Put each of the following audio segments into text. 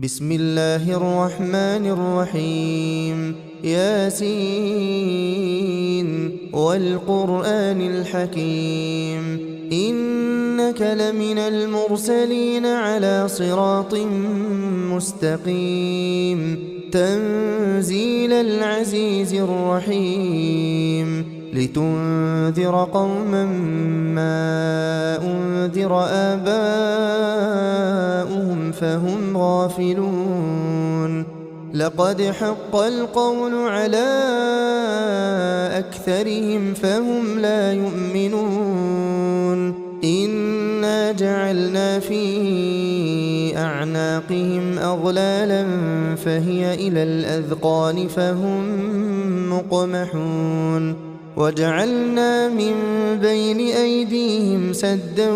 بسم الله الرحمن الرحيم ياسين والقرآن الحكيم إنك لمن المرسلين على صراط مستقيم تنزيل العزيز الرحيم لتنذر قوما ما أنذر آباؤهم فهم غافلون لقد حق القول على أكثرهم فهم لا يؤمنون إنا جعلنا في أعناقهم أغلالا فهي إلى الأذقان فهم مقمحون وجعلنا من بين أيديهم سدا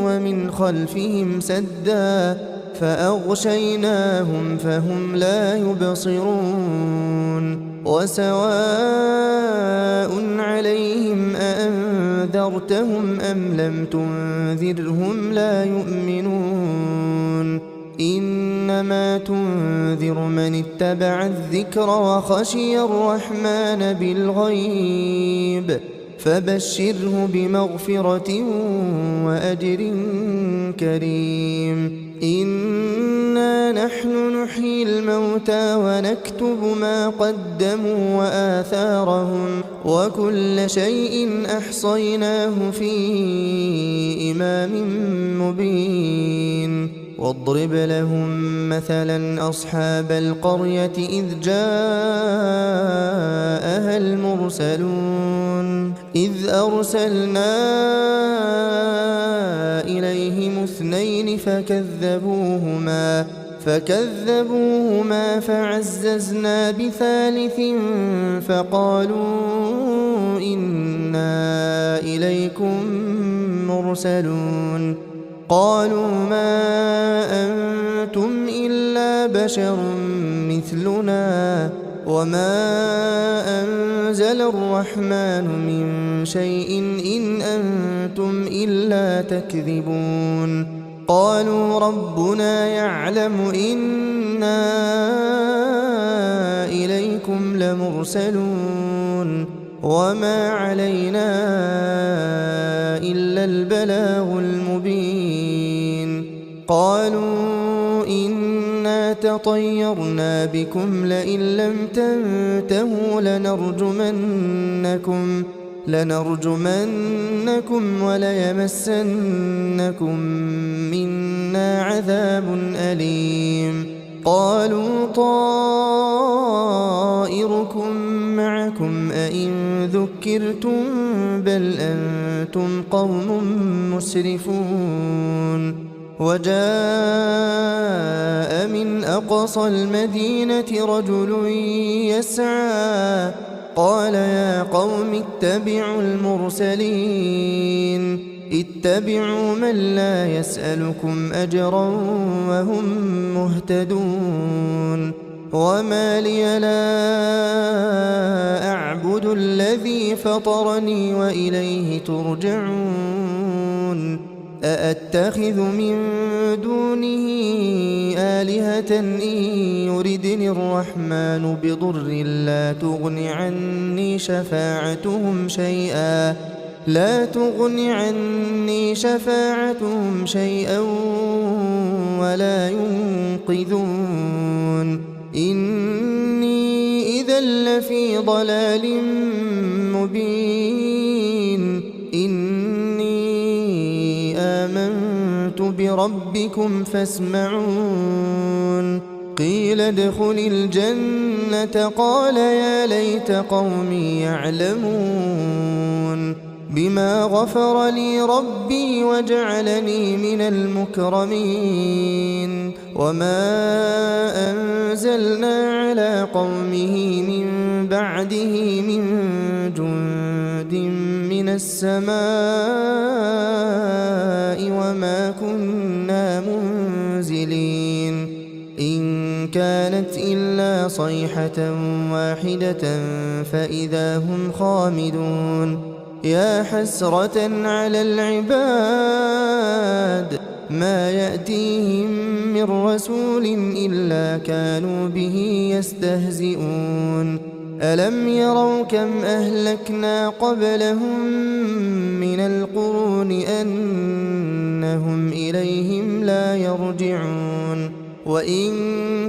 ومن خلفهم سدا فأغشيناهم فهم لا يبصرون وسواء عليهم أأنذرتهم أم لم تنذرهم لا يؤمنون إنما تنذر من اتبع الذكر وخشي الرحمن بالغيب فبشره بمغفرة وأجر كريم إنا نحن نحيي الموتى ونكتب ما قدموا وآثارهم وكل شيء أحصيناه في إمام مبين واضرب لهم مثلا أصحاب القرية إذ جاءها المرسلون إذ أرسلنا إليهم اثنين فكذبوهما فعززنا بثالث فقالوا إنا إليكم مرسلون قالوا ما أنتم إلا بشر مثلنا وما أنزل الرحمن من شيء إن أنتم إلا تكذبون قالوا ربنا يعلم إنا إليكم لمرسلون وما علينا إلا البلاغ المبين قالوا إنا تطيرنا بكم لئن لم تنتهوا لنرجمنكم وليمسنكم منا عذاب أليم قالوا طائركم معكم أئن ذكرتم بل أنتم قوم مسرفون وجاء من أقصى المدينة رجل يسعى قال يا قوم اتبعوا المرسلين اتبعوا من لا يسألكم أجرا وهم مهتدون وما لي لا أعبد الذي فطرني وإليه ترجعون أأتخذ من دونه آلهة إن يردني الرحمن بضر لا تغن عني شفاعتهم شيئا ولا ينقذون إني إذا لفي ضلال مبين إني آمنت بربكم فاسمعون قيل ادخل الجنة قال يا ليت قومي يعلمون بما غفر لي ربي وجعلني من المكرمين وما أنزلنا على قومه من بعده من جند من السماء وما كنا منزلين إن كانت إلا صيحة واحدة فإذا هم خامدون يا حسرة على العباد ما يأتيهم من رسول إلا كانوا به يستهزئون ألم يروا كم أهلكنا قبلهم من القرون أنهم إليهم لا يرجعون وإن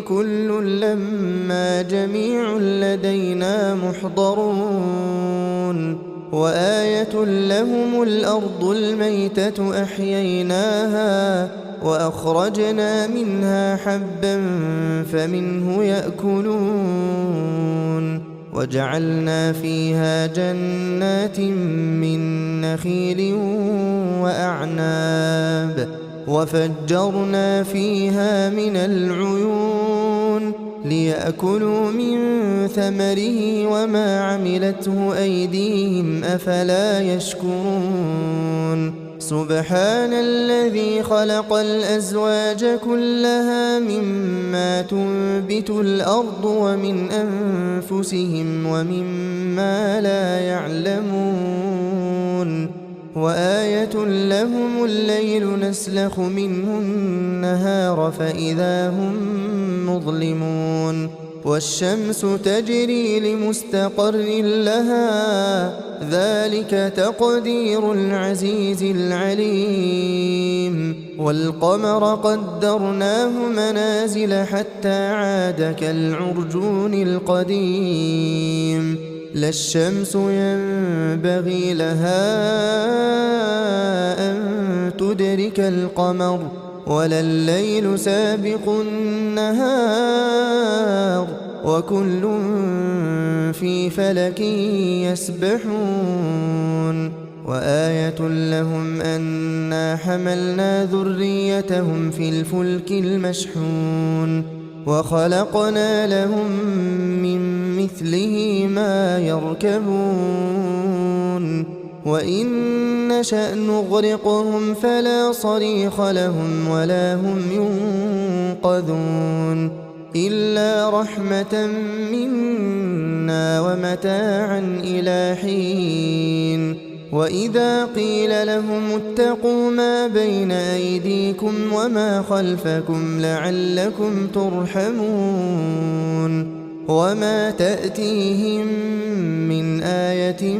كل لما جميع لدينا محضرون وآية لهم الأرض الميتة أحييناها وأخرجنا منها حبا فمنه يأكلون وجعلنا فيها جنات من نخيل وأعناب وفجرنا فيها من العيون ليأكلوا من ثمره وما عملته أيديهم أفلا يشكرون سبحان الذي خلق الأزواج كلها مما تنبت الأرض ومن أنفسهم ومما لا يعلمون وآية لهم الليل نسلخ منه النهار فإذا هم مظلمون والشمس تجري لمستقر لها ذلك تقدير العزيز العليم والقمر قدرناه منازل حتى عاد كالعرجون القديم لا الشمس ينبغي لها أن تدرك القمر ولا الليل سابق النهار وكل في فلك يسبحون وآية لهم أنا حملنا ذريتهم في الفلك المشحون وخلقنا لهم من مثله ما يركبون وإن نشأ نغرقهم فلا صريخ لهم ولا هم ينقذون إلا رحمة منا ومتاعا إلى حين وإذا قيل لهم اتقوا ما بين أيديكم وما خلفكم لعلكم ترحمون وما تأتيهم من آية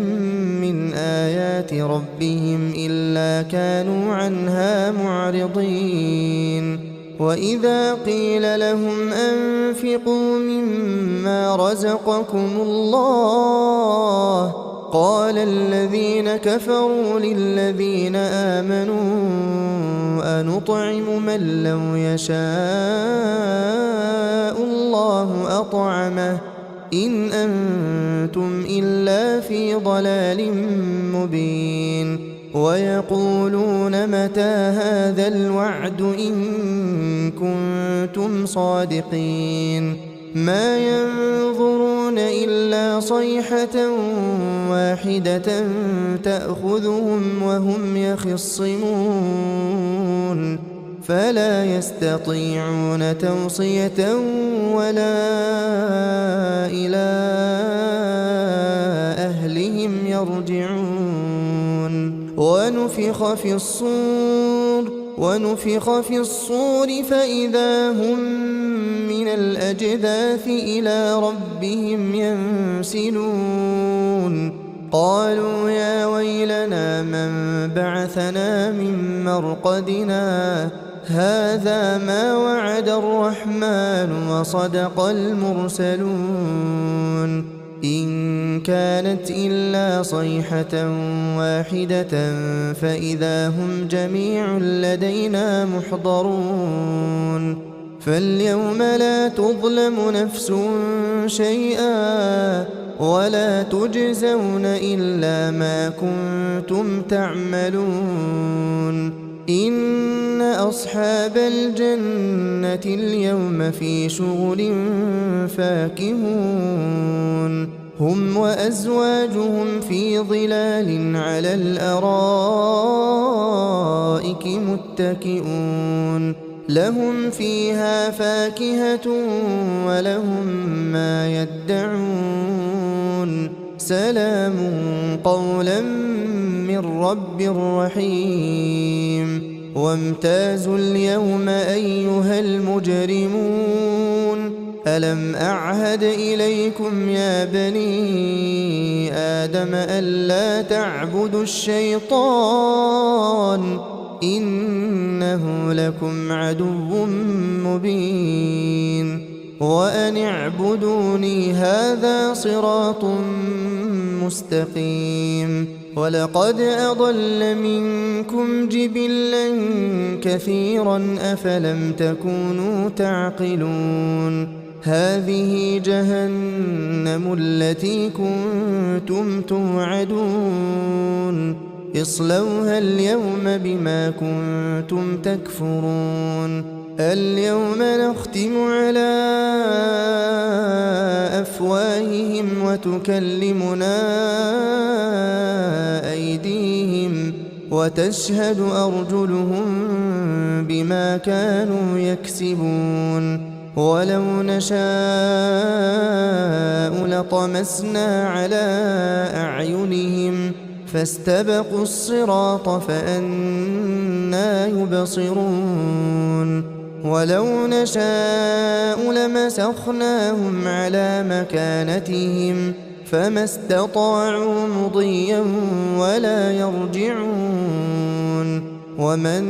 من آيات ربهم إلا كانوا عنها معرضين وإذا قيل لهم أنفقوا مما رزقكم الله قال الذين كفروا للذين آمنوا أنطعم من لو يشاء الله أطعمه إن أنتم إلا في ضلال مبين ويقولون متى هذا الوعد إن كنتم صادقين ما ينظرون إلا صيحة واحدة تأخذهم وهم يخصمون فلا يستطيعون توصية ولا إلى أهلهم يرجعون ونفخ في الصور فإذا هم من الأجداث إلى ربهم ينسلون قالوا يا ويلنا من بعثنا من مرقدنا هذا ما وعد الرحمن وصدق المرسلون إن كانت إلا صيحة واحدة فإذا هم جميع لدينا محضرون فاليوم لا تظلم نفس شيئا ولا تجزون إلا ما كنتم تعملون إن أصحاب الجنة اليوم في شغل فاكهون هم وأزواجهم في ظلال على الأرائك متكئون لهم فيها فاكهة ولهم ما يدعون سلام قولا من رب رحيم وامتازوا اليوم أيها المجرمون ألم أعهد إليكم يا بني آدم ألا تعبدوا الشيطان إنه لكم عدو مبين وأن اعبدوني هذا صراط مستقيم ولقد أضل منكم جبلا كثيرا أفلم تكونوا تعقلون هذه جهنم التي كنتم توعدون اصلوها اليوم بما كنتم تكفرون اليوم نختم على أفواههم وتكلمنا أيديهم وتشهد أرجلهم بما كانوا يكسبون ولو نشاء لطمسنا على أعينهم فاستبقوا الصراط فأنى يبصرون ولو نشاء لمسخناهم على مكانتهم فما استطاعوا مضيا ولا يرجعون ومن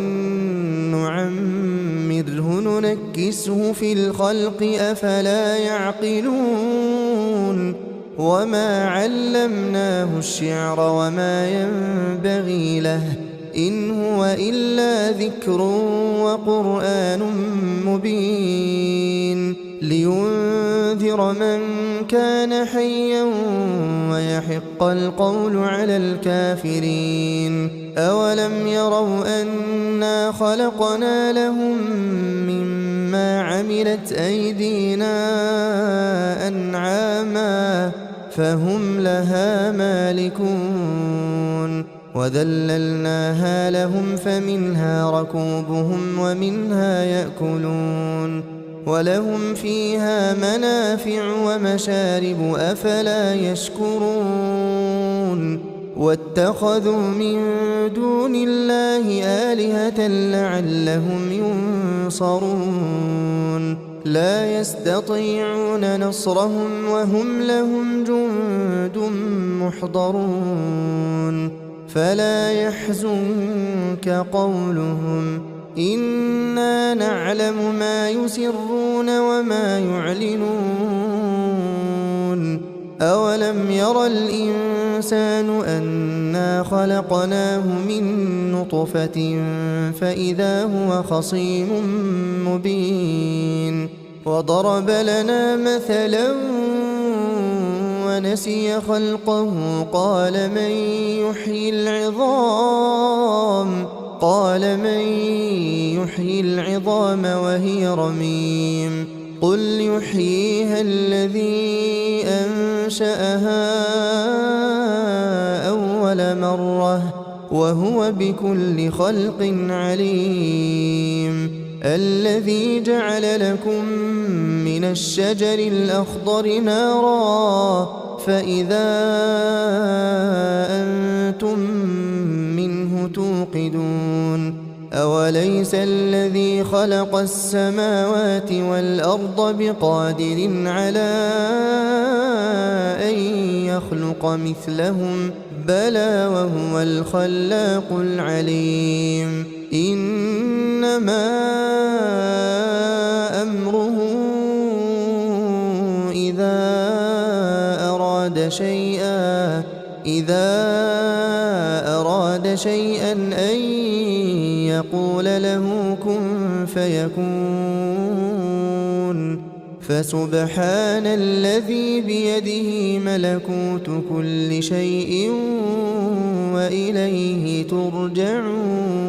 نعمره ننكسه في الخلق أفلا يعقلون وما علمناه الشعر وما ينبغي له إن هو إلا ذكر وقرآن مبين لينذر من كان حيا ويحق القول على الكافرين أولم يروا أنا خلقنا لهم مما عملت أيدينا أنعاما فهم لها مالكون وذللناها لهم فمنها ركوبهم ومنها يأكلون ولهم فيها منافع ومشارب أفلا يشكرون واتخذوا من دون الله آلهة لعلهم ينصرون لا يستطيعون نصرهم وهم لهم جند محضرون فلا يحزنك قولهم إنا نعلم ما يسرون وما يعلنون أولم ير الإنسان أنا خلقناه من نطفة فإذا هو خصيم مبين وضرب لنا مثلا ونسي خلقه قال من يحيي العظام وهي رميم قل يحييها الذي أنشأها أول مرة وهو بكل خلق عليم الذي جعل لكم من الشجر الأخضر نارا فإذا أنتم منه توقدون أوليس الذي خلق السماوات والأرض بقادر على أن يخلق مثلهم بلى وهو الخلاق العليم إنما أمره إذا أراد شيئا أن يقول له كن فيكون فسبحان الذي بيده ملكوت كل شيء وإليه ترجعون